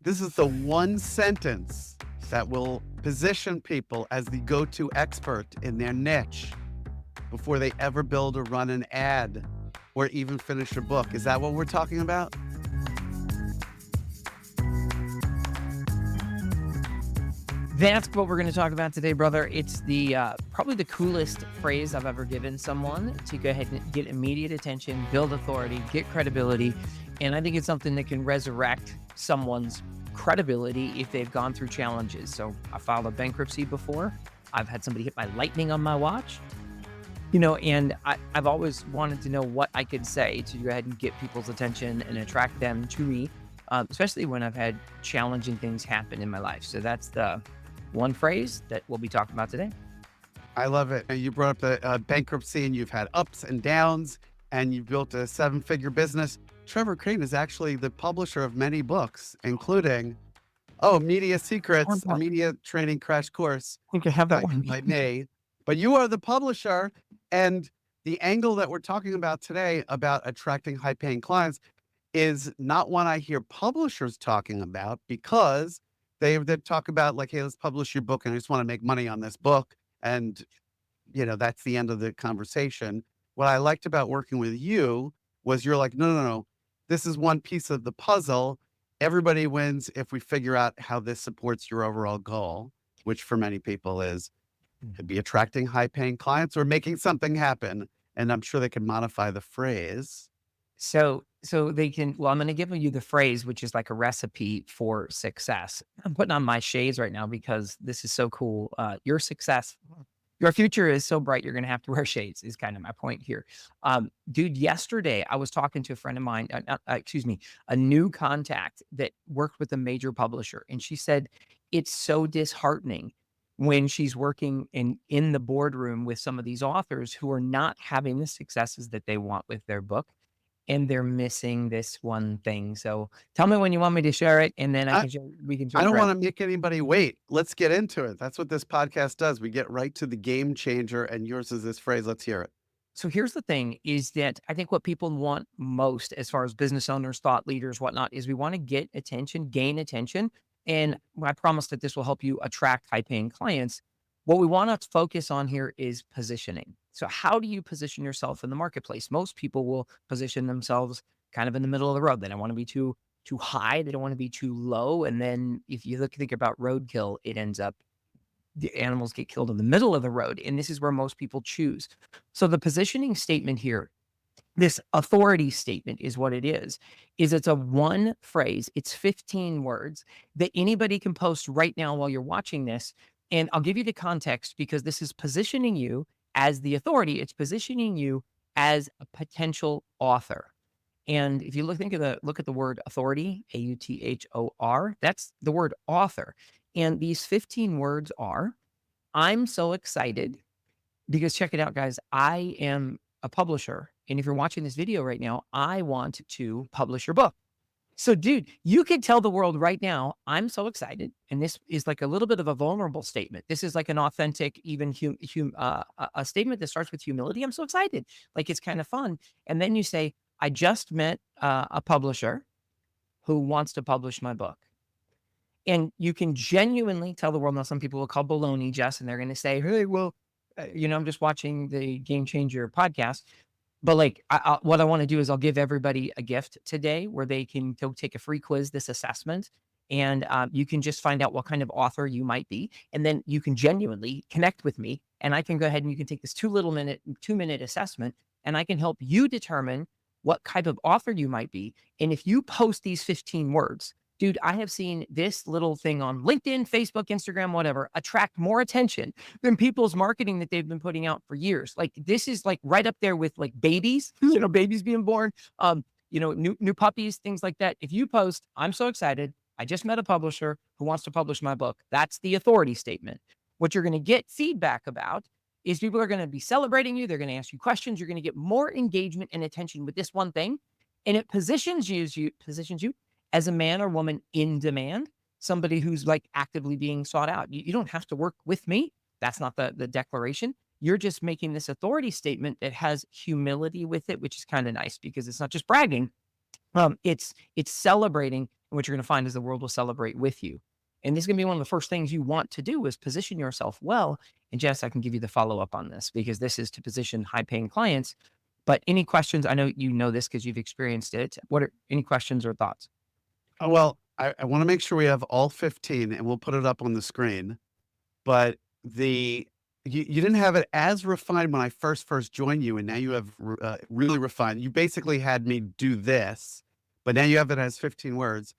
This is the one sentence that will position people as the go-to expert in their niche before they ever build or run an ad or even finish a book. Is that what we're talking about? That's what we're going to talk about today, brother. It's the probably the coolest phrase I've ever given someone to go ahead and get immediate attention, build authority, get credibility. And I think it's something that can resurrect someone's credibility if they've gone through challenges. So I filed a bankruptcy before. I've had somebody hit my lightning on my watch, and I've always wanted to know what I could say to go ahead and get people's attention and attract them to me, especially when I've had challenging things happen in my life. So that's the one phrase that we'll be talking about today. I love it. And you brought up the bankruptcy, and you've had ups and downs, and you've built a 7-figure business. Trevor Crane is actually the publisher of many books, including, Media Secrets, a media training crash course. I think I have that one. By me. But you are the publisher, and the angle that we're talking about today about attracting high-paying clients is not one I hear publishers talking about, because they talk about like, hey, let's publish your book and I just want to make money on this book. And, that's the end of the conversation. What I liked about working with you was you're like, no. This is one piece of the puzzle. Everybody wins if we figure out how this supports your overall goal, which for many people could be attracting high-paying clients or making something happen. And I'm sure they can modify the phrase. So they can, I'm going to give you the phrase, which is like a recipe for success. I'm putting on my shades right now because this is so cool. Your success, your future is so bright, you're going to have to wear shades is kind of my point here. Dude, yesterday I was talking to a friend of mine, a new contact that worked with a major publisher. And she said, it's so disheartening when she's working in the boardroom with some of these authors who are not having the successes that they want with their book. And they're missing this one thing. So tell me when you want me to share it, and then we can. I don't want to make anybody wait. Let's get into it. That's what this podcast does. We get right to the game changer, and yours is this phrase. Let's hear it. So here's the thing: is that I think what people want most, as far as business owners, thought leaders, whatnot, is we want to get attention, gain attention, and I promise that this will help you attract high-paying clients. What we want to focus on here is positioning. So how do you position yourself in the marketplace? Most people will position themselves kind of in the middle of the road. They don't want to be too high. They don't want to be too low. And then if you think about roadkill, it ends up the animals get killed in the middle of the road. And this is where most people choose. So the positioning statement here, this authority statement is what it is it's a one phrase. It's 15 words that anybody can post right now while you're watching this. And I'll give you the context, because this is positioning you as the authority. It's positioning you as a potential author. And if you look at the word authority, AUTHOR, that's the word author. And these 15 words are, I'm so excited because, check it out, guys, I am a publisher. And if you're watching this video right now, I want to publish your book. So, dude, you could tell the world right now, I'm so excited. And this is like a little bit of a vulnerable statement. This is like an authentic, even a statement that starts with humility. I'm so excited. Like, it's kind of fun. And then you say, I just met a publisher who wants to publish my book. And you can genuinely tell the world. Now, some people will call baloney, Jess, and they're going to say, hey, well, I'm just watching the Game Changer podcast. But like, what I want to do is I'll give everybody a gift today where they can go take a free quiz, this assessment, and you can just find out what kind of author you might be. And then you can genuinely connect with me, and I can go ahead and you can take this 2-minute assessment, and I can help you determine what type of author you might be. And if you post these 15 words, dude, I have seen this little thing on LinkedIn, Facebook, Instagram, whatever, attract more attention than people's marketing that they've been putting out for years. Like, this is like right up there with like babies, babies being born, new puppies, things like that. If you post, I'm so excited, I just met a publisher who wants to publish my book, that's the authority statement. What you're going to get feedback about is people are going to be celebrating you. They're going to ask you questions. You're going to get more engagement and attention with this one thing. And it positions you as a man or woman in demand, somebody who's like actively being sought out. You don't have to work with me. That's not the declaration. You're just making this authority statement that has humility with it, which is kind of nice because it's not just bragging. It's celebrating And what you're going to find is the world will celebrate with you. And this is going to be one of the first things you want to do is position yourself well. And Jess, I can give you the follow up on this because this is to position high paying clients. But any questions? I know you know this because you've experienced it. What are any questions or thoughts? Oh, well, I want to make sure we have all 15 and we'll put it up on the screen. But you didn't have it as refined when I first joined you, and now you have really refined. You basically had me do this, but now you have it as 15 words.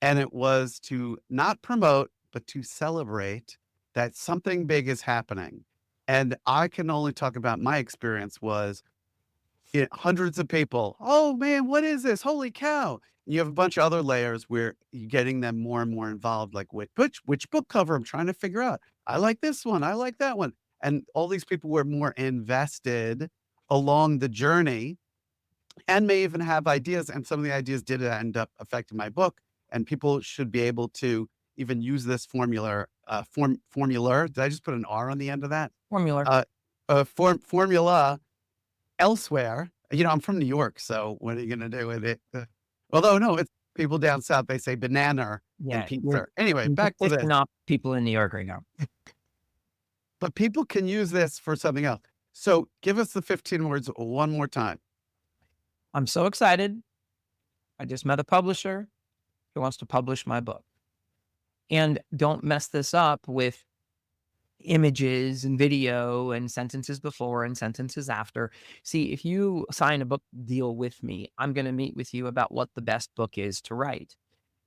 And it was to not promote, but to celebrate that something big is happening. And I can only talk about my experience was hundreds of people. Oh man, what is this? Holy cow. You have a bunch of other layers where you're getting them more and more involved, like which book cover I'm trying to figure out. I like this one. I like that one. And all these people were more invested along the journey and may even have ideas. And some of the ideas did end up affecting my book. And people should be able to even use this formula. Did I just put an R on the end of that? Formula. Formula elsewhere. I'm from New York, so what are you going to do with it? Although, no, it's people down south, they say banana and Yeah. pizza. Anyway, You're back to this. pissing off people in New York right now. But people can use this for something else. So give us the 15 words one more time. I'm so excited. I just met a publisher who wants to publish my book. And don't mess this up with images and video and sentences before and sentences after. See, if you sign a book deal with me, I'm going to meet with you about what the best book is to write.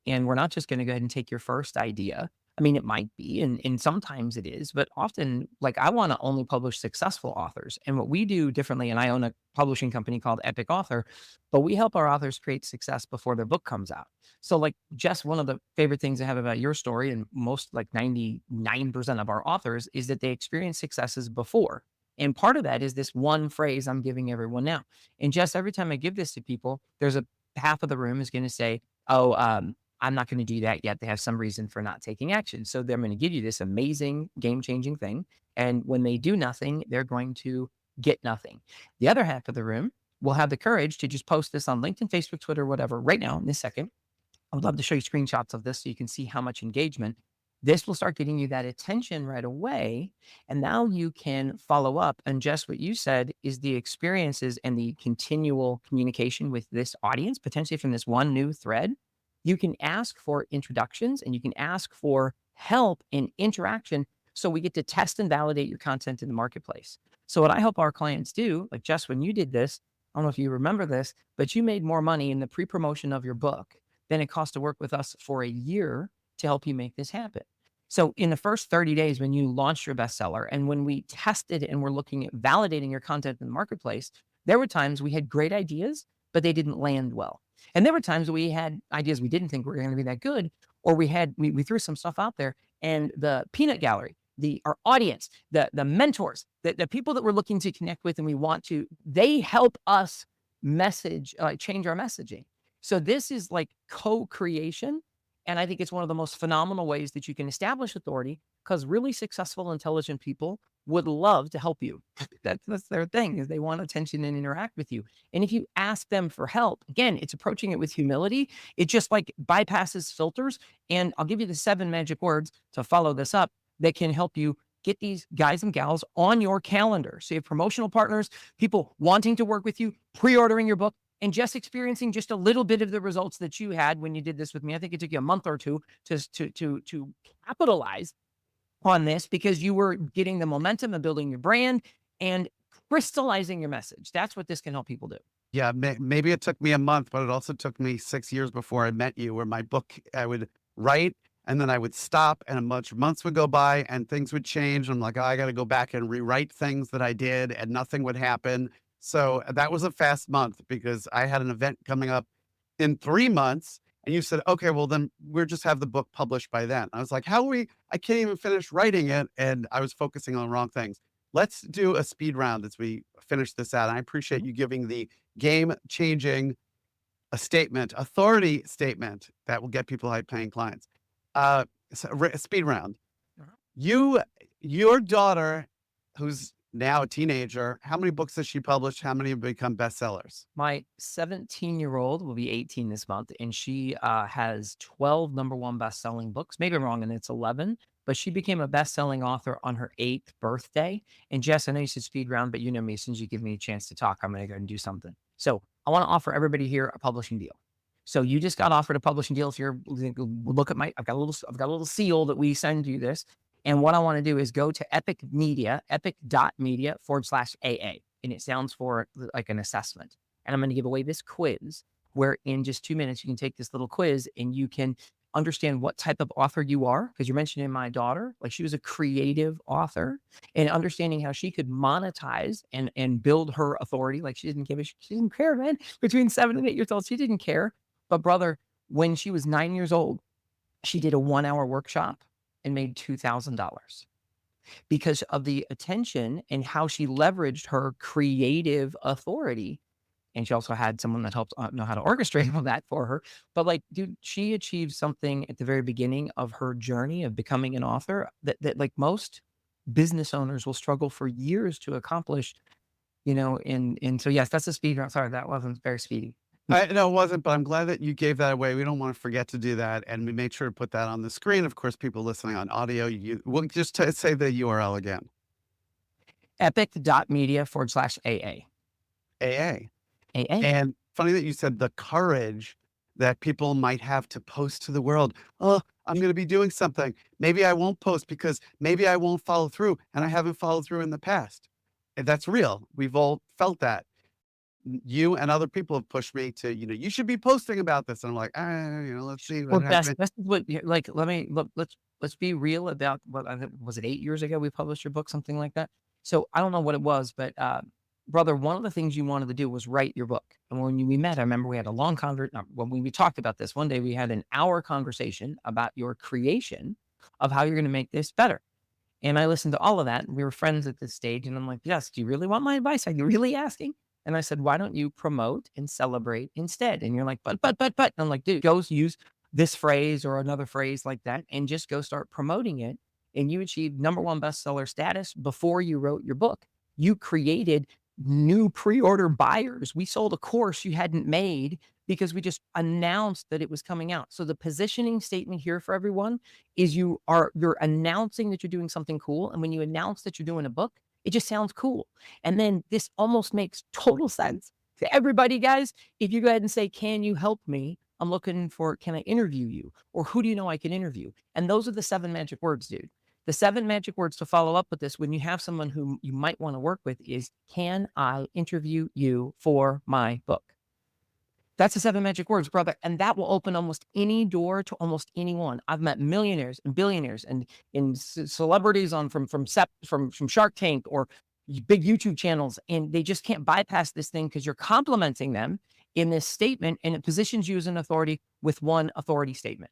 And we're not just going to go ahead and take your first idea. I mean, it might be, and sometimes it is, but often, like, I want to only publish successful authors. And what we do differently, and I own a publishing company called Epic Author, but we help our authors create success before their book comes out. So, like, Jess, one of the favorite things I have about your story, and most, like 99% of our authors, is that they experience successes before. And part of that is this one phrase I'm giving everyone now. And Jess, every time I give this to people, there's a half of the room is going to say, oh, I'm not going to do that yet. They have some reason for not taking action. So they're going to give you this amazing game changing thing. And when they do nothing, they're going to get nothing. The other half of the room will have the courage to just post this on LinkedIn, Facebook, Twitter, whatever, right now in this second. I would love to show you screenshots of this so you can see how much engagement. This will start getting you that attention right away. And now you can follow up. And just what you said is the experiences and the continual communication with this audience, potentially from this one new thread. You can ask for introductions and you can ask for help in interaction. So we get to test and validate your content in the marketplace. So what I help our clients do, like Jess, when you did this, I don't know if you remember this, but you made more money in the pre-promotion of your book than it cost to work with us for a year to help you make this happen. So in the first 30 days, when you launched your bestseller and when we tested and we're looking at validating your content in the marketplace, there were times we had great ideas, but they didn't land well. And there were times we had ideas we didn't think were going to be that good, or we threw some stuff out there and the peanut gallery, our audience, the mentors, the people that we're looking to connect with and we want to, they help us change our messaging. So this is like co-creation. And I think it's one of the most phenomenal ways that you can establish authority because really successful, intelligent people would love to help you. That's their thing is they want attention and interact with you. And if you ask them for help, again, it's approaching it with humility. It just like bypasses filters. And I'll give you the 7 magic words to follow this up that can help you get these guys and gals on your calendar. So you have promotional partners, people wanting to work with you, pre-ordering your book, and just experiencing just a little bit of the results that you had when you did this with me. I think it took you a month or two to capitalize on this because you were getting the momentum and building your brand and crystallizing your message. That's what this can help people do. Yeah, maybe it took me a month, but it also took me 6 years before I met you, where my book, I would write and then I would stop and a bunch of months would go by and things would change. I'm like, oh, I got to go back and rewrite things that I did and nothing would happen. So that was a fast month because I had an event coming up in 3 months and you said, okay, well then we'll just have the book published by then. I was like, I can't even finish writing it. And I was focusing on the wrong things. Let's do a speed round as we finish this out. And I appreciate you giving the game changing authority statement that will get people high paying clients. So, speed round. Uh-huh. Your daughter, who's now a teenager. How many books has she published? How many have become bestsellers? My 17-year-old will be 18 this month, and she has 12 number one best-selling books. Maybe I'm wrong, and it's 11, but she became a best-selling author on her 8th birthday. And Jess, I know you said speed round, but you know me, as soon as you give me a chance to talk, I'm going to go and do something. So I want to offer everybody here a publishing deal. So you just got offered a publishing deal. If you're look at I've got a little seal that we send you this. And what I want to do is go to Epic Media, epic.media/AA. And it sounds for like an assessment. And I'm going to give away this quiz where in just 2 minutes, you can take this little quiz and you can understand what type of author you are. Because you're mentioning my daughter, like she was a creative author, and understanding how she could monetize and build her authority. Like she didn't she didn't care, man. Between 7 and 8 years old, she didn't care. But brother, when she was 9 years old, she did a 1 hour workshop and made $2,000 because of the attention and how she leveraged her creative authority. And she also had someone that helped know how to orchestrate all that for her. But like, dude, she achieved something at the very beginning of her journey of becoming an author that like most business owners will struggle for years to accomplish, and so yes, that's a speed round. Sorry, that wasn't very speedy. I no, it wasn't, but I'm glad that you gave that away. We don't want to forget to do that, and we made sure to put that on the screen. Of course, people listening on audio, we'll just say the URL again. Epic.media/AA. AA. AA. And funny that you said the courage that people might have to post to the world. Oh, I'm going to be doing something. Maybe I won't post because maybe I won't follow through, and I haven't followed through in the past. And that's real. We've all felt that. You and other people have pushed me to, you should be posting about this. And I'm like, let's see Well, what best happens. this is what like, let me let's be real about what I think was it 8 years ago we published your book, something like that? So, I don't know what it was, but, brother, one of the things you wanted to do was write your book. And when we met, I remember we had a long when we talked about this, one day we had an hour conversation about your creation of how you're gonna make this better. And I listened to all of that, and we were friends at this stage, and I'm like, "Yes, do you really want my advice? Are you really asking?" And I said, "Why don't you promote and celebrate instead?" And you're like, but." And I'm like, "Dude, go use this phrase or another phrase like that and just go start promoting it." And you achieved number one bestseller status before you wrote your book. You created new pre-order buyers. We sold a course you hadn't made because we just announced that it was coming out. So the positioning statement here for everyone is you're announcing that you're doing something cool. And when you announce that you're doing a book, it just sounds cool. And then this almost makes total sense to everybody, guys. If you go ahead and say, "Can you help me? I'm looking for, can I interview you?" Or "Who do you know I can interview?" And those are the 7 magic words, dude. The 7 magic words to follow up with this when you have someone who you might want to work with is, "Can I interview you for my book?" That's the 7 magic words, brother. And that will open almost any door to almost anyone. I've met millionaires and billionaires and celebrities on from Shark Tank or big YouTube channels, and they just can't bypass this thing because you're complimenting them in this statement, and it positions you as an authority with one authority statement.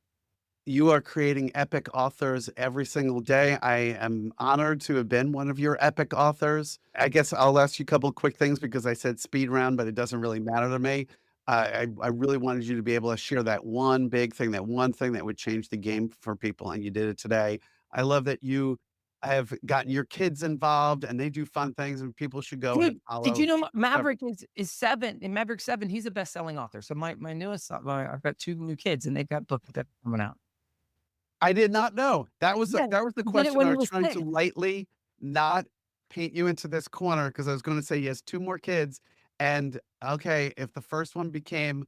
You are creating epic authors every single day. I am honored to have been one of your epic authors. I guess I'll ask you a couple of quick things because I said speed round, but it doesn't really matter to me. I really wanted you to be able to share that one big thing, that one thing that would change the game for people, and you did it today. I love that you have gotten your kids involved and they do fun things, and people should go and Dude, did follow. you know Maverick is 7? In Maverick 7, he's a best-selling author. So my newest I've got 2 new kids, and they've got books that are coming out. I did not know. That was Yeah, the he did it question when I he was was trying to 6. lightly not paint you into this corner because I was gonna say he has 2 more kids, and, okay, if the first one became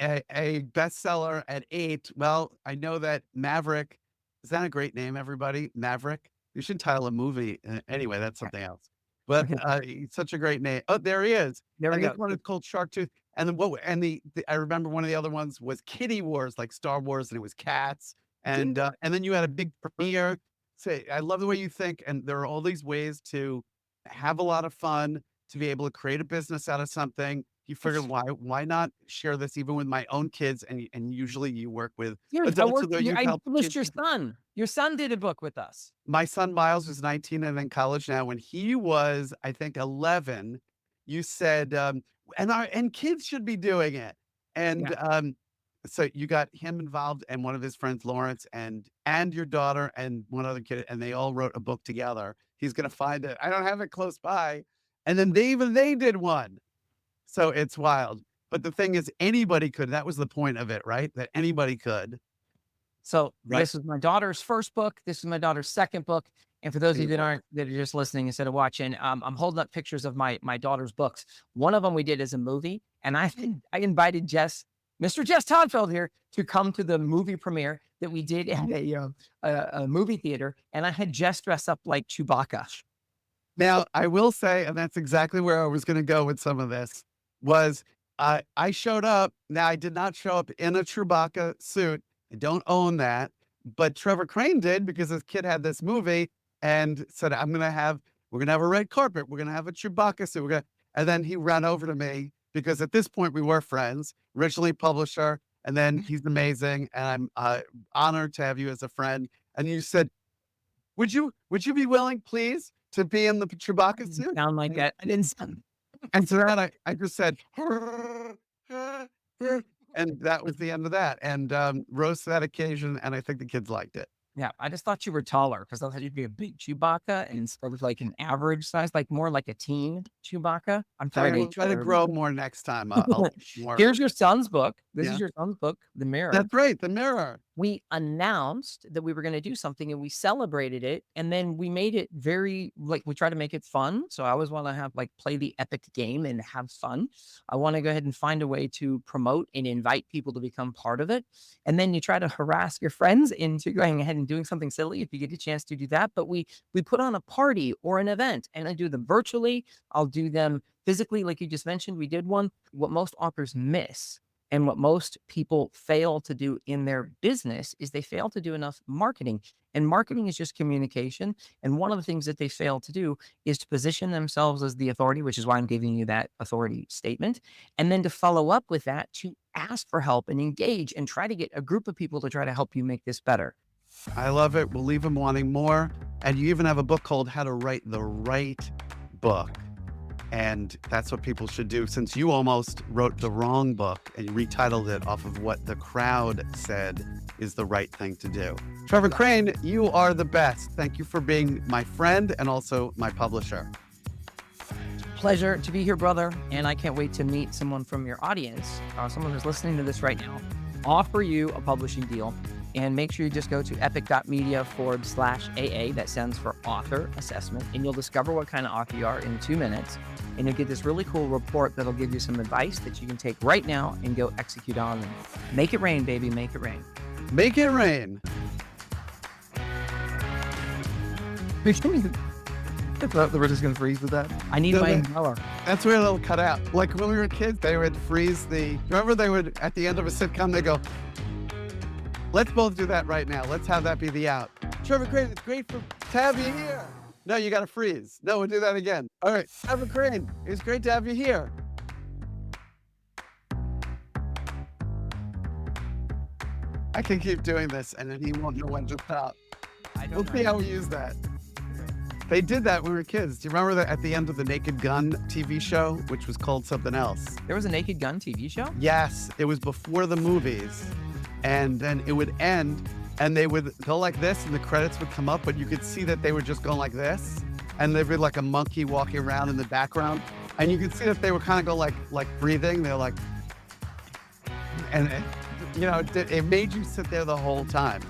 a bestseller at 8, well, I know that Maverick is that a great name, everybody? Maverick? You should title a movie. Anyway, that's something else. But, Okay, it's such a great name. Oh, there he is. there we And this go. one is called Shark Tooth. And then the I remember one of the other ones was Kitty Wars, like Star Wars, and it was cats. And then you had a big premiere. Say, I love the way you think, and there are all these ways to have a lot of fun, to be able to create a business out of something. You figured why not share this even with my own kids? And usually you work with Dude, adults, although you've I helped published kids. your son. Your son did a book with us. My son Miles was 19 and in college now. When he was, I think, 11, you said, and kids should be doing it. And Yeah. so you got him involved and one of his friends, Lawrence, and your daughter and one other kid, and they all wrote a book together. He's going to find it. I don't have it close by. And then they did one. So it's wild. But the thing is, anybody could. That was the point of it, right? That anybody could. So Right. this is my daughter's first book. This is my daughter's second book. And for those of you Beautiful. that are just listening instead of watching, I'm holding up pictures of my daughter's books. One of them we did as a movie, and I invited Mr. Jess Todtfeld here to come to the movie premiere that we did at a movie theater, and I had Jess dress up like Chewbacca. Now, I will say, and that's exactly where I was going to go with some of this, was I showed up. Now, I did not show up in a Chewbacca suit. I don't own that. But Trevor Crane did, because this kid had this movie and said, we're going to have a red carpet. We're going to have a Chewbacca suit. And then he ran over to me, because at this point we were friends, originally publisher. And then he's amazing. And I'm honored to have you as a friend. And you said, would you be willing, please, to be in the Chewbacca suit? Sound like that? I didn't sound. And so then I just said, and that was the end of that. And rose to that occasion. And I think the kids liked it. Yeah, I just thought you were taller because I thought you'd be a big Chewbacca and sort of like an average size, like more like a teen Chewbacca. I'm I trying will try to grow more next time. More. Here's your son's book. This Yeah. is your son's book, The Mirror. That's right, the mirror. We announced that we were going to do something and we celebrated it. And then we made it very, like, we try to make it fun. So I always want to have, like, play the epic game and have fun. I want to go ahead and find a way to promote and invite people to become part of it. And then you try to harass your friends into going ahead and doing something silly if you get a chance to do that. But we put on a party or an event, and I do them virtually. I'll do them physically, like you just mentioned. We did one. What most authors miss and what most people fail to do in their business is they fail to do enough marketing. And marketing is just communication. And one of the things that they fail to do is to position themselves as the authority, which is why I'm giving you that authority statement. And then to follow up with that, to ask for help and engage and try to get a group of people to try to help you make this better. I love it. We'll leave them wanting more. And you even have a book called How to Write the Right Book. And that's what people should do, since you almost wrote the wrong book and you retitled it off of what the crowd said is the right thing to do. Trevor Crane, you are the best. Thank you for being my friend and also my publisher. Pleasure to be here, brother. And I can't wait to meet someone from your audience, someone who's listening to this right now, offer you a publishing deal. And make sure you just go to epic.media/AA. That stands for author assessment. And you'll discover what kind of author you are in 2 minutes. And you'll get this really cool report that'll give you some advice that you can take right now and go execute on. And make it rain, baby. Make it rain. Make it rain. We're just going to freeze with that. I need my umbrella. That's where they'll cut out. Like when we were kids, they would freeze remember they would, at the end of a sitcom, they go, let's both do that right now. Let's have that be the out. Trevor Crane, it's great to have you here. No, you got to freeze. No, we'll do that again. All right, Trevor Crane, it's great to have you here. I can keep doing this, and then he won't know when to stop. We'll see how we use that. They did that when we were kids. Do you remember that at the end of the Naked Gun TV show, which was called something else? There was a Naked Gun TV show? Yes, it was before the movies. And then it would end, and they would go like this, and the credits would come up, but you could see that they were just going like this, and there'd be like a monkey walking around in the background, and you could see that they were kind of go like breathing. They're like, and it made you sit there the whole time.